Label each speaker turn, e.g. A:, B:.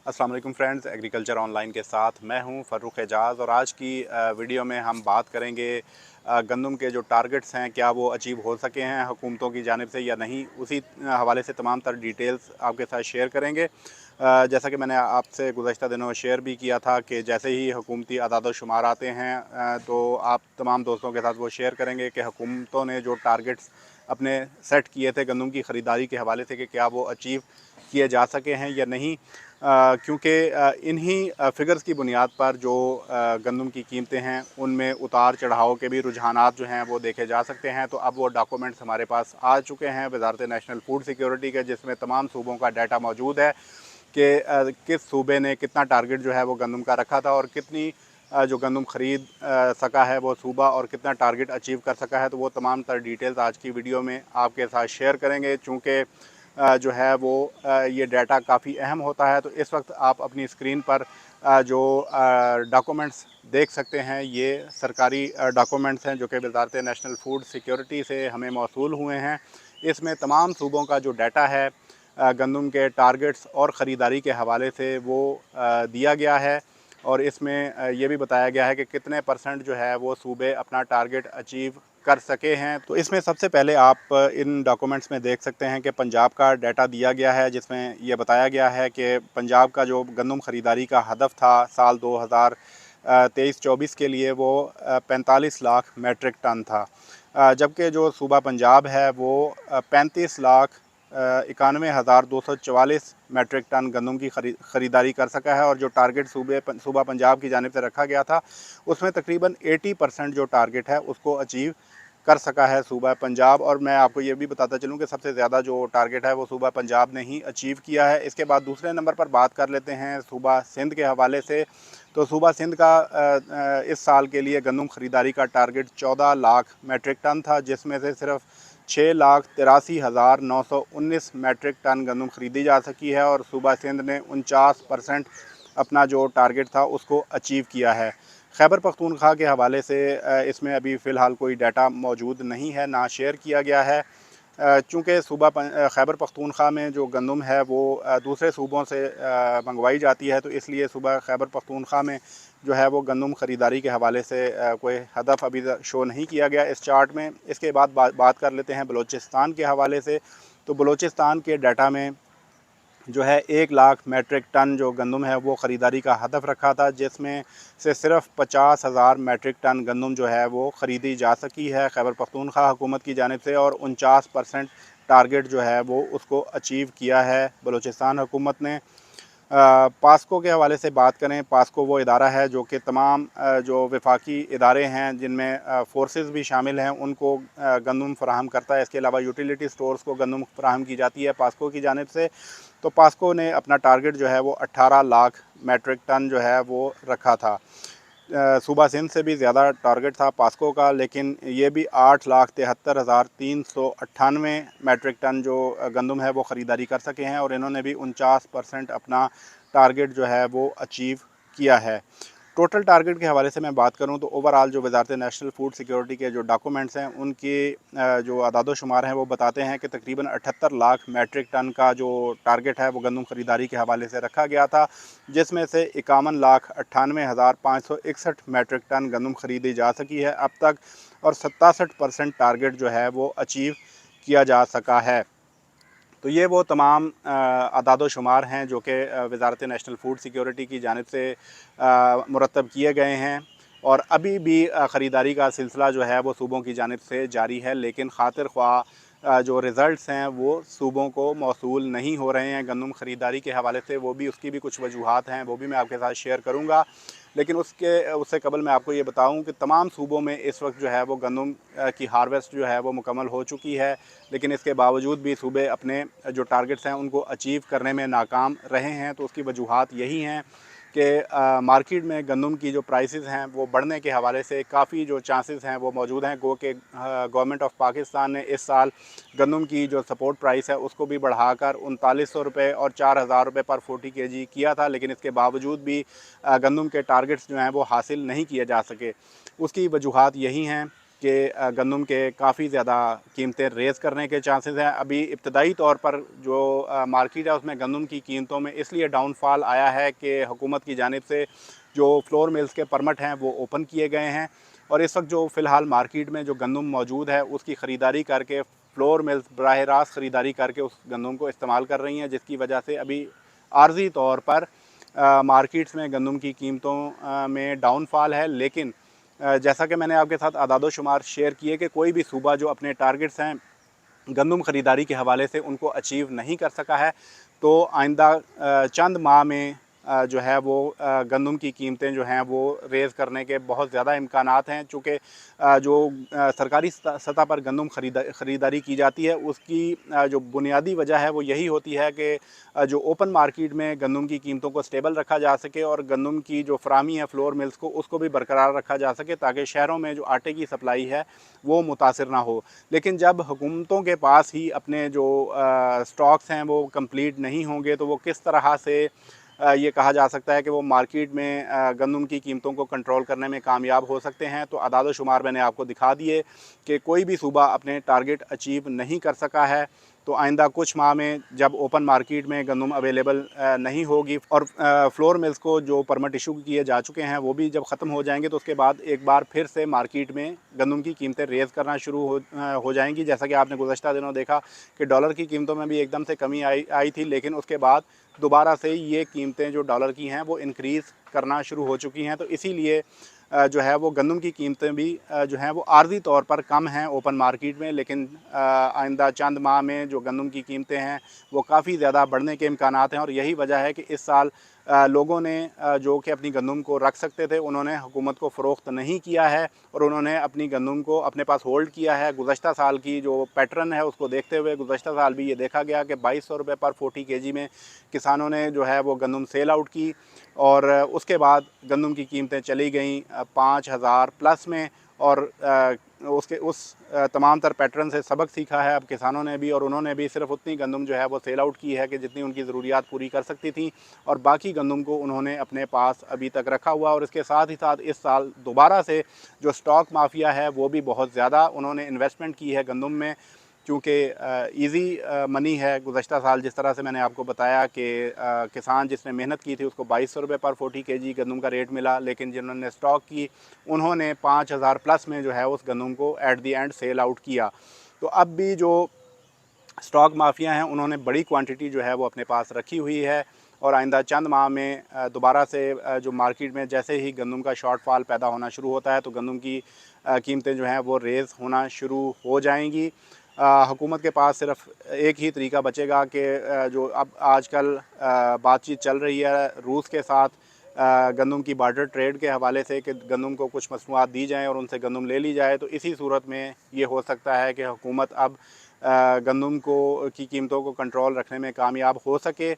A: अस्सलाम वालेकुम friends, agriculture online के साथ मैं हूं फ़र्रुख एजाज़। और आज की वीडियो में हम बात करेंगे गंदम के जो टारगेट्स हैं क्या वो अचीव हो सके हैं हुकूमतों की जानिब से या नहीं। उसी हवाले से तमाम तर डिटेल्स आपके साथ शेयर करेंगे। जैसा कि मैंने आपसे गुज़श्ता दिनों में शेयर भी किया था कि जैसे ही हुकूमती अदाद शुमार आते हैं तो आप तमाम दोस्तों के साथ वो शेयर करेंगे कि हुकूमतों ने जो टारगेट्स अपने सेट किए थे गंदम की ख़रीदारी के हवाले से कि क्या वो अचीव किए जा सके हैं या नहीं। क्योंकि इन्हीं फ़िगर्स की बुनियाद पर जो गंदम की कीमतें हैं उनमें उतार चढ़ाव के भी रुझानात जो हैं वो देखे जा सकते हैं। तो अब वो डॉक्यूमेंट्स हमारे पास आ चुके हैं वज़ारत नेशनल फूड सिक्योरिटी के, जिसमें तमाम सूबों का डाटा मौजूद है कि किस सूबे ने कितना टारगेट जो है वो गंदम का रखा था और कितनी जो गंदम ख़रीद सका है वो सूबा और कितना टारगेट अचीव कर सका है। तो वो तमाम तर डिटेल्स आज की वीडियो में आपके साथ शेयर करेंगे। चूँकि जो है वो ये डाटा काफ़ी अहम होता है। तो इस वक्त आप अपनी स्क्रीन पर जो डॉक्यूमेंट्स देख सकते हैं ये सरकारी डॉक्यूमेंट्स हैं जो कि वज़ारत नेशनल फूड सिक्योरिटी से हमें मौसूल हुए हैं। इसमें तमाम सूबों का जो डाटा है गंदम के टारगेट्स और ख़रीदारी के हवाले से वो दिया गया है। और इसमें ये भी बताया गया है कि कितने % जो है वो सूबे अपना टारगेट अचीव कर सके हैं। तो इसमें सबसे पहले आप इन डॉक्यूमेंट्स में देख सकते हैं कि पंजाब का डाटा दिया गया है, जिसमें ये बताया गया है कि पंजाब का जो गंदम ख़रीदारी का हदफ था साल 2023-24 के लिए वो 45 लाख मेट्रिक टन था। जबकि जो सूबा पंजाब है वो 35,91,244 मेट्रिक टन गंदम की ख़रीदारी कर सका है। और जो टारगेट सूबा पंजाब की जानिब से रखा गया था उसमें तकरीबन 80% जो टारगेट है उसको अचीव कर सका है सूबा पंजाब। और मैं आपको ये भी बताता चलूँ कि सबसे ज़्यादा जो टारगेट है वो सूबा पंजाब ने ही अचीव किया है। इसके बाद दूसरे नंबर पर बात कर लेते हैं सूबा सिंध के हवाले से। तो सूबा सिंध का इस साल के लिए गंदम ख़रीदारी का टारगेट 14 लाख मेट्रिक टन था, जिसमें से सिर्फ 6,83,919 मेट्रिक टन गंदम ख़रीदी जा सकी है। और सूबा सिंध ने 49% अपना जो टारगेट था उसको अचीव किया है। खैबर पख्तूनख्वा के हवाले से इसमें अभी फ़िलहाल कोई डाटा मौजूद नहीं है, ना शेयर किया गया है। चूँकि खैबर पख्तूनख्वा में जो गंदम है वो दूसरे सूबों से मंगवाई जाती है, तो इसलिए सूबा खैबर पख्तूनख्वा में जो है वो गंदम ख़रीदारी के हवाले से कोई हदफ अभी तक शो नहीं किया गया इस चार्ट में। इसके बाद बात कर लेते हैं बलूचिस्तान के हवाले से। तो बलूचिस्तान के डाटा में जो है 1 लाख मेट्रिक टन जो गंदम है वो ख़रीदारी का हदफ रखा था, जिसमें से सिर्फ 50,000 मेट्रिक टन गंदम जो है वो ख़रीदी जा सकी है खैबर पख्तूनख्वा हुकूमत की जानिब से। और 49% टारगेट जो है वो उसको अचीव किया है बलूचिस्तान हुकूमत ने। पास्को के हवाले से बात करें, पास्को वो इदारा है जो कि तमाम जो वफाकी इदारे हैं जिनमें फ़ोर्सेस भी शामिल हैं उनको गंदम फ़राहम करता है। इसके अलावा यूटिलिटी स्टोर्स को गंदम फ़राहम की जाती है पास्को की जानिब से। तो पास्को ने अपना टारगेट जो है वो 18 लाख मेट्रिक टन जो है वो रखा था। सूबा सिंध से भी ज़्यादा टारगेट था पास्को का, लेकिन ये भी 8,73,398 मेट्रिक टन जो गंदम है वो ख़रीदारी कर सके हैं। और इन्होंने भी 49% अपना टारगेट जो है वो अचीव किया है। टोटल टारगेट के हवाले से मैं बात करूं तो ओवरऑल जो वज़ारत नेशनल फूड सिक्योरिटी के जो डॉक्यूमेंट्स हैं उनके जो अदाद शुमार हैं वो बताते हैं कि तकरीबन 78 लाख मेट्रिक टन का जो टारगेट है वो गंदम ख़रीदारी के हवाले से रखा गया था, जिसमें से 51,98,561 मेट्रिक टन गंदम ख़रीदी जा सकी है अब तक। और 67% टारगेट जो है वो अचीव किया जा सका है। तो ये वो तमाम अदाद शुमार हैं जो कि वज़ारत नेशनल फूड सिक्योरिटी की जानिब से मुरतब किए गए हैं। और अभी भी ख़रीदारी का सिलसिला जो है वो सूबों की जानिब से जारी है, लेकिन खातिर ख्वाह जो रिज़ल्ट्स हैं वो सूबों को मौसूल नहीं हो रहे हैं गंदम ख़रीदारी के हवाले से। वो भी उसकी भी कुछ वजूहात हैं, वो भी मैं आपके साथ शेयर करूँगा। लेकिन उससे कबल मैं आपको ये बताऊं कि तमाम सूबों में इस वक्त जो है वो गंदम की हार्वेस्ट जो है वो मुकम्मल हो चुकी है, लेकिन इसके बावजूद भी सूबे अपने जो टारगेट्स हैं उनको अचीव करने में नाकाम रहे हैं। तो उसकी वजूहात यही हैं कि मार्केट में गंदम की जो प्राइसेस हैं वो बढ़ने के हवाले से काफ़ी जो चांसेस हैं वो मौजूद हैं। गो कि गवर्नमेंट ऑफ पाकिस्तान ने इस साल गंदम की जो सपोर्ट प्राइस है उसको भी बढ़ाकर 3900 रुपये और 4000 रुपये पर 40 kg किया था, लेकिन इसके बावजूद भी गंदम के टारगेट्स जो हैं वो हासिल नहीं किए जा सके। उसकी वजूहात यही हैं कि गंदम के काफ़ी ज़्यादा कीमतें रेज़ करने के चांसेस हैं। अभी इब्तदाई तौर पर जो मार्केट है उसमें गंदम की कीमतों में इसलिए डाउनफॉल आया है कि हुकूमत की जानिब से जो फ्लोर मिल्स के परमिट हैं वो ओपन किए गए हैं, और इस वक्त जो फ़िलहाल मार्केट में जो गंदम मौजूद है उसकी ख़रीदारी करके फ्लोर मिल्स बराह रास्त ख़रीदारी करके उस गंदम को इस्तेमाल कर रही हैं, जिसकी वजह से अभी आर्जी तौर पर मार्केट्स में गंदम की कीमतों में डाउनफॉल है। लेकिन जैसा कि मैंने आपके साथ आदाद-ओ-शुमार शेयर किए कि कोई भी सूबा जो अपने टारगेट्स हैं गंदम ख़रीदारी के हवाले से उनको अचीव नहीं कर सका है, तो आइंदा चंद माह में जो है वो गंदम की कीमतें जो हैं वो रेज़ करने के बहुत ज़्यादा इम्कानात हैं। चूँकि जो सरकारी सतह पर गंदम ख़रीदारी की जाती है उसकी जो बुनियादी वजह है वो यही होती है कि जो ओपन मार्केट में गंदम की कीमतों को स्टेबल रखा जा सके और गंदम की जो फ़राहमी है फ्लोर मिल्स को उसको भी बरकरार रखा जा सके, ताकि शहरों में जो आटे की सप्लाई है वो मुतासिर ना हो। लेकिन जब हुकूमतों के पास ही अपने जो स्टॉक्स हैं वो कंप्लीट नहीं होंगे, तो वो किस तरह से ये कहा जा सकता है कि वो मार्केट में गंदम की कीमतों को कंट्रोल करने में कामयाब हो सकते हैं। तो आदाद-ओ-शुमार मैंने आपको दिखा दिए कि कोई भी सूबा अपने टारगेट अचीव नहीं कर सका है, तो आइंदा कुछ माह में जब ओपन मार्केट में गंदम अवेलेबल नहीं होगी और फ्लोर मिल्स को जो परमिट इशू किए जा चुके हैं वो भी जब ख़त्म हो जाएंगे, तो उसके बाद एक बार फिर से मार्केट में गंदम की कीमतें रेज़ करना शुरू हो जाएंगी। जैसा कि आपने गुज़श्ता दिनों देखा कि डॉलर की कीमतों में भी एकदम से कमी आई थी, लेकिन उसके बाद दोबारा से ये कीमतें जो डॉलर की हैं वो इंक्रीज़ करना शुरू हो चुकी हैं। तो इसीलिए जो है वो गंदम की कीमतें भी जो हैं वो आर्ज़ी तौर पर कम हैं ओपन मार्केट में, लेकिन आइंदा चंद माह में जो गंदम की कीमतें हैं वो काफ़ी ज़्यादा बढ़ने के इम्कानात हैं। और यही वजह है कि इस साल लोगों ने जो कि अपनी गंदम को रख सकते थे उन्होंने हुकूमत को फ़रोख्त नहीं किया है और उन्होंने अपनी गंदम को अपने पास होल्ड किया है। गुज़श्ता साल की जो पैटर्न है उसको देखते हुए गुज़श्ता साल भी ये देखा गया कि 2200 रुपये पर 40 केजी में किसानों ने जो है वो गंदम सेल आउट की, और उसके बाद गंदम की कीमतें चली गईं 5000 प्लस में। और उसके उस तमाम तर पैटर्न से सबक सीखा है अब किसानों ने भी, और उन्होंने भी सिर्फ उतनी गंदम जो है वो सेल आउट की है कि जितनी उनकी ज़रूरियात पूरी कर सकती थी, और बाकी गंदम को उन्होंने अपने पास अभी तक रखा हुआ। और इसके साथ ही साथ इस साल दोबारा से जो स्टॉक माफिया है वो भी बहुत ज़्यादा उन्होंने इन्वेस्टमेंट की है गंदम में, चूँकि ईज़ी मनी है। गुज़श्ता साल जिस तरह से मैंने आपको बताया कि किसान जिसने मेहनत की थी उसको 2200 रुपये पर 40 केजी गंदम का रेट मिला, लेकिन जिन्होंने स्टॉक की उन्होंने 5000 प्लस में जो है उस गंदम को at the and sell out किया। तो अब भी जो स्टॉक माफिया हैं उन्होंने बड़ी क्वांटिटी जो है वो अपने पास रखी हुई है, और आइंदा चंद माह में दोबारा से जो मार्केट में जैसे ही गंदम का शॉर्टफॉल पैदा होना शुरू होता है तो गंदम की कीमतें जो हैं वो रेज़ होना शुरू हो जाएंगी। हुकूमत के पास सिर्फ एक ही तरीका बचेगा कि जो अब आजकल बातचीत चल रही है रूस के साथ गंदम की बार्टर ट्रेड के हवाले से कि गंदम को कुछ मसनूआत दी जाएँ और उनसे गंदम ले ली जाए, तो इसी सूरत में ये हो सकता है कि हुकूमत अब गंदम की कीमतों को कंट्रोल रखने में कामयाब हो सके।